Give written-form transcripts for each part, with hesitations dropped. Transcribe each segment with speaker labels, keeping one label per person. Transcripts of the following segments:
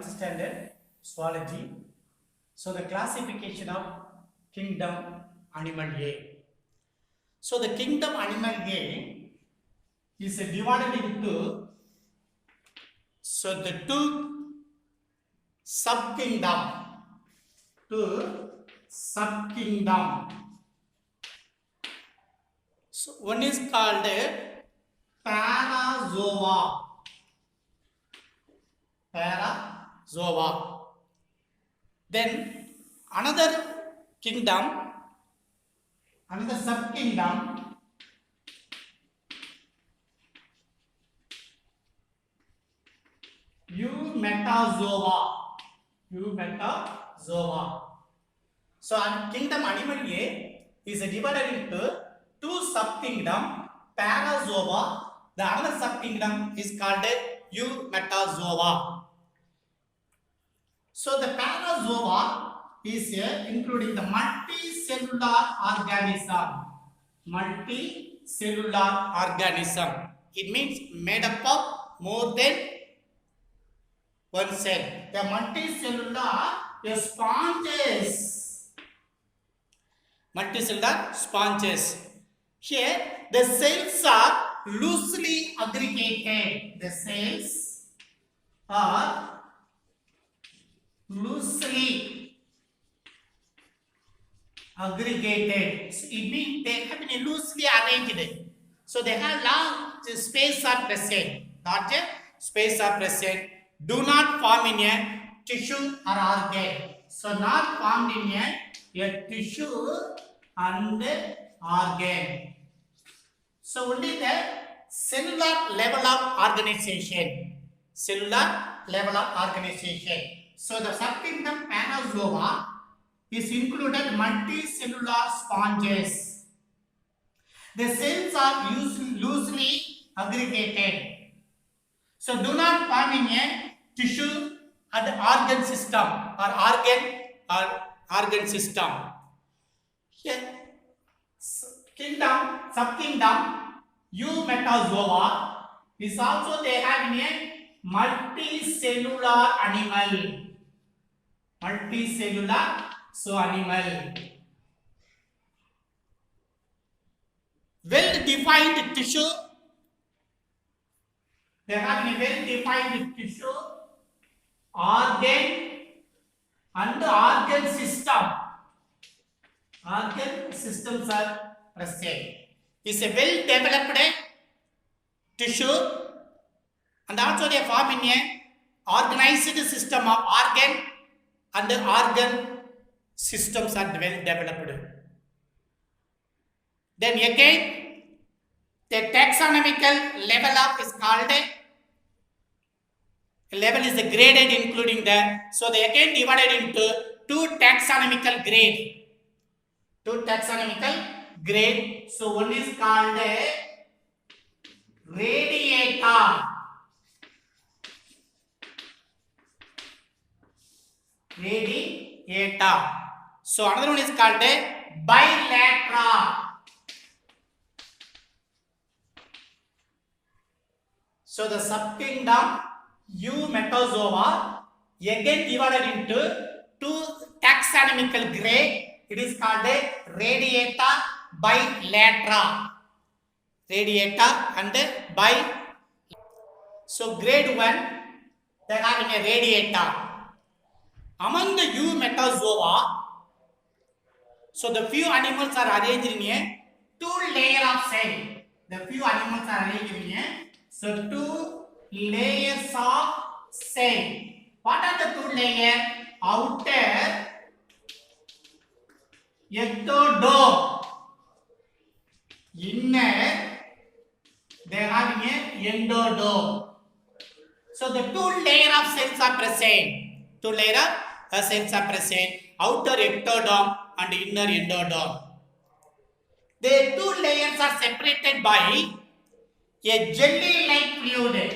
Speaker 1: 11th standard zoology. So the classification of kingdom animal A. So the kingdom animal A is divided into the two subkingdom. So one is called Parazoa. Then another subkingdom, Eumetazoa. So kingdom animal A is divided into two subkingdom, Parazoa. The another subkingdom is called Eumetazoa. So the Parazoa is including the multicellular organism. It means made up of more than one cell. The multicellular sponges. Here the cells are loosely aggregated. So it means they have been loosely arranged. So they have large space are present. Do not form in a tissue or organ. So not formed in a tissue and organ. So only the cellular level of organization. So the subkingdom Parazoa is included multicellular sponges. The cells are loosely aggregated. So do not form in a tissue and organ system organ system. Here, subkingdom Eumetazoa is also they have in a multicellular animal. Well-defined tissue. They have a well-defined tissue, organ and organ system. Organ systems are present. It's a well-developed tissue and also they form in a organized system of organ and the organ systems are well developed. Then again, the taxonomical level of is called level is graded including so they again divided into two taxonomical grade. So one is called radiata. So another one is called bilateral. So the subkingdom Eumetazoa again divided into two taxonomical grade. It is called radiata bilateral. So grade 1 they have in a radiata. Among the Eumetazoa, so the few animals are arranged in a two layer of cell. Two layers of cell. What are the two layers? Outer ectodome. Inner they have a endodome. So the two layers of cells are present. Outer ectodome and inner endodome. The two layers are separated by a jelly-like fluid.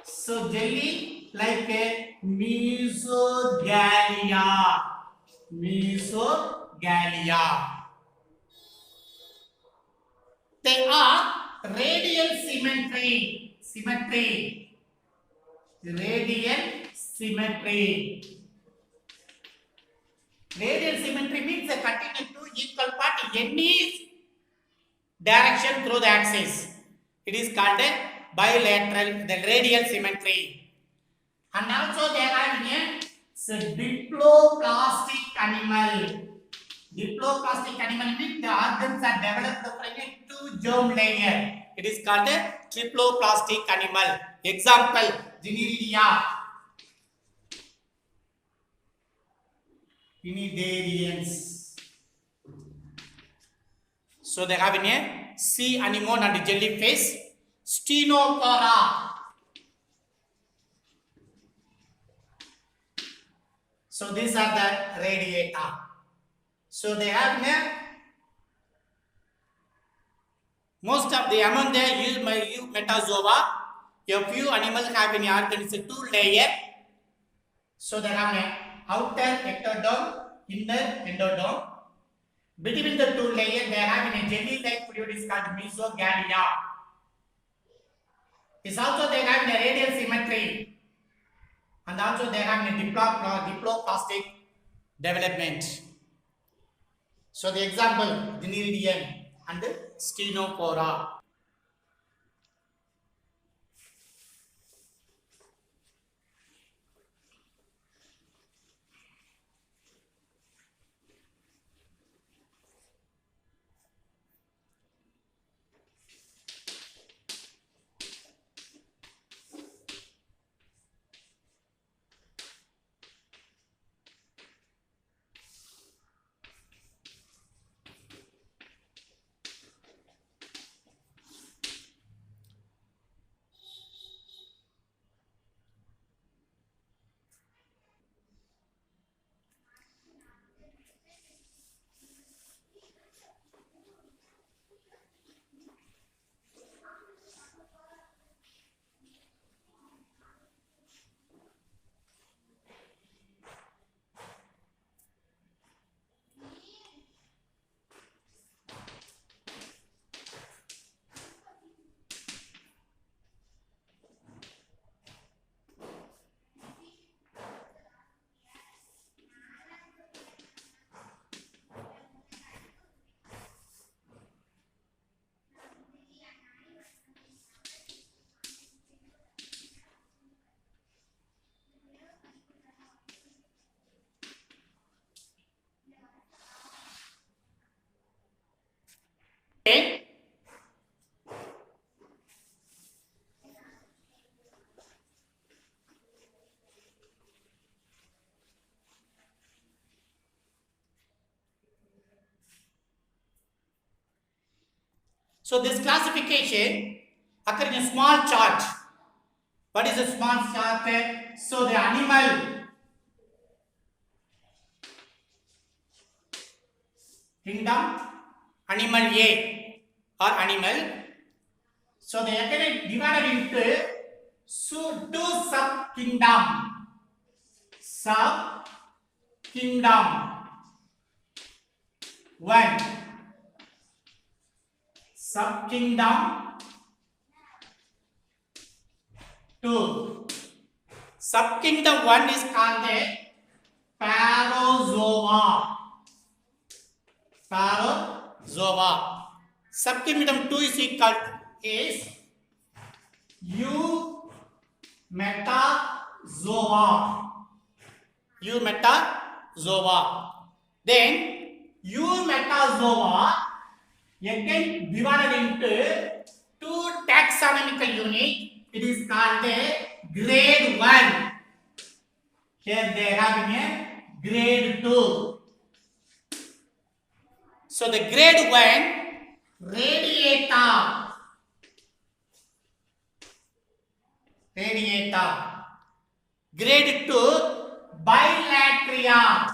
Speaker 1: So jelly like a mesogalia. They are radial symmetry. Radial symmetry. Radial symmetry means they continue two equal parts in any direction through the axis. It is called a bilateral, the radial symmetry. And also they have a diploplastic animal. Diploplastic animal means the organs are developed from a two germ layer. It is called a triploplastic animal. Example, Gineridia. Cnidarians. So they have in a sea anemone and jellyfish, Stenophora. So these are the radiata. So they have in a most of the among the metazoa, a few animals have in organs two layer. So they have an outer ectoderm, inner endoderm. Between the two layers, they have in a jelly-like fluid is called mesogallia. It's also they have in a radial symmetry, and also they have in a diploplastic development. So the example, Gineridian and Stenophora. Okay. So this classification occurs in a small chart. What is a small chart? So the animal kingdom, animal A or animal. So they are divided into two sub kingdom. Sub kingdom. One. Sub kingdom 2. Sub kingdom 1 is called the Parozoa. Parozoa. Sub kingdom 2 is equal is Eumetazoa. Eumetazoa. Then Eumetazoa again divided into two taxonomical units. It is called a grade 1. Here they have a grade 2. So the grade 1 radiata. Grade 2 bilatria.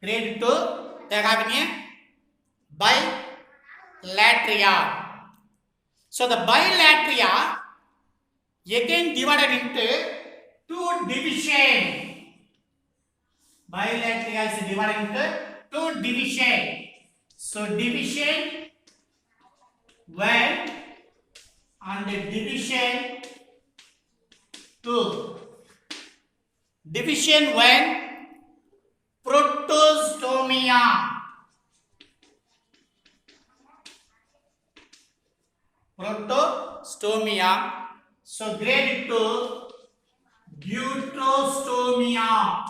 Speaker 1: Grade 2 they are having a bilatria. So the bilatria again divided into two divisions. Bilatria is divided into two divisions. So division 1 and division Division 1, protostomia. Protostomia. So grade 2, deuterostomia.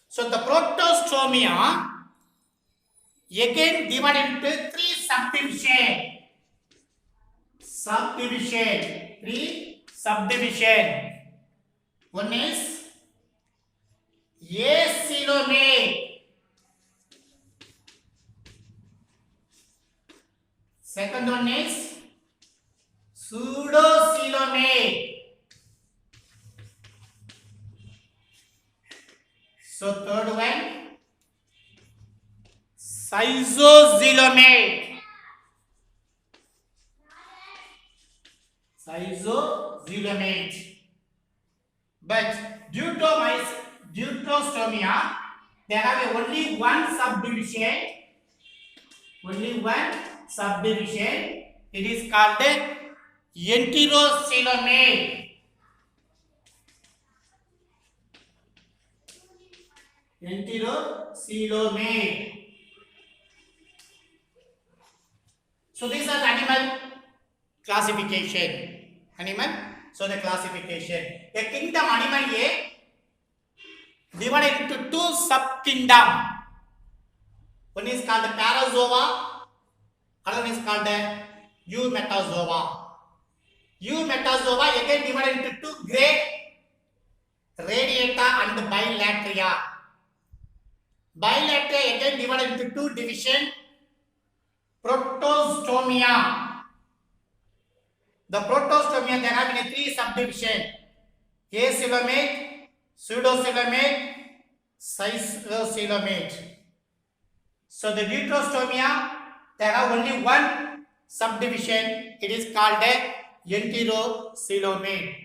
Speaker 1: So the protostomia again divided into 3 subdivision. 3 subdivision. One is acoelomate. Second one is pseudocoelomate. So third one, schizocoelomate. But deuterostomia, they have only one subdivision. It is called enterocoelomate. So these are the animal classification. So the classification. A kingdom animal A divided into 2 subkingdom. One is called the Parazoa, other one is called the Eumetazoa. Eumetazoa again divided into 2 grade, Radiata and Bilateria. Bilateria again divided into 2 division, Protostomia. The protostomia there have been 3 subdivision: acoelomate, pseudocoelomate, schizocoelomate. So the deuterostomia there have only one subdivision. It is called a enterocoelomate.